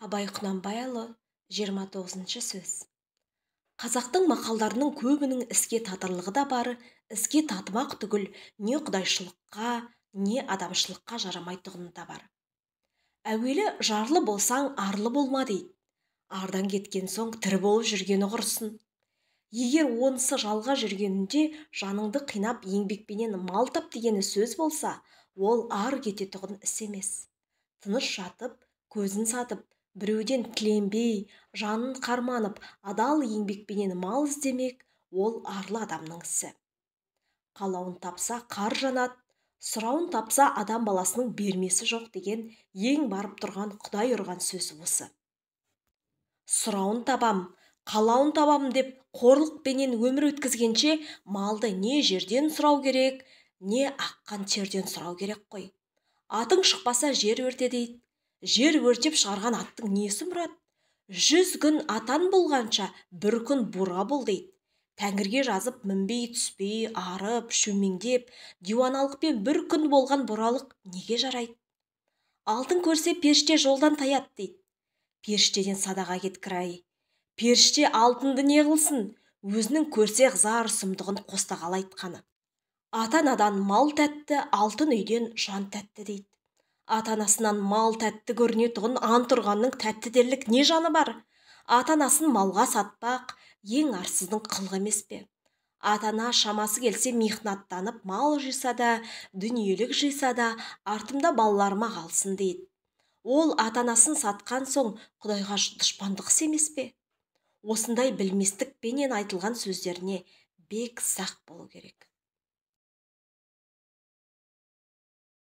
Абай Құнанбайұлы 29-шы сөз. Қазақтың мақалдарының көбінің іске татырлығы да бар, іске татымақ түгіл, не құдайшылыққа, не адамшылыққа жарамайтұғыны да бар. Әуелі жарлы болсаң, арлы болма дейді. Ардан кеткен соң тірі болып жүргені құрсын. Егер онысы жалға жүргенінде жаныңды қинап еңбекпенен мал тап дегені сөз болса, ол ар кететұғын іс емес. Тыныш жатып, көзін сатып, біреуден тіленбей, жанын қарманып, адал еңбекпенен мал іздемек, ол арлы адамның ісі. Қалауын тапса қар жанат, сұрауын тапса адам баласының бермесі жоқ деген ең барып тұрған Құдай ұрған сөзі осы. Сұрауын табам, қалауын табам деп қорлықпенен өмір өткізгенше, малды не жерден сұрау керек, не аққан терден сұрау керек қой. Атың шықпаса жер өрте дейді. Жер өртеп шығарған аттың несі мұрат? 100 күн атан болғанша бір күн бура бол дейді. Тәңірге жазып мінбей түспей, арып, шөмеңдеп, диуаналықпен бір күн болған буралық неге жарайды? Алтын көрсе періште жолдан таят дейді. Періштеден садаға кеткір-ай. Періште алтынды не қылсын? Өзінің көрсе зар сұмдығын қостағалы айтқаны. Ата-анадан мал тәтті, алтын үйден жан тәтті дейді. Ата-анасынан мал тәтті көрінетұғын ант ұрғанның тәтті дерлік не жаны бар? Ата-анасын малға сатпақ ең арсыздың қылығы емес пе? Ата-ана шамасы келсе михнаттанып мал жиса да, дүниелік жиса да, артымда балаларыма қалсын дейді. Ол ата-анасын сатқан соң Құдайға дұшпандық іс емес пе? Осындай білместікпенен айтылған сөздеріне бек сақ болу керек.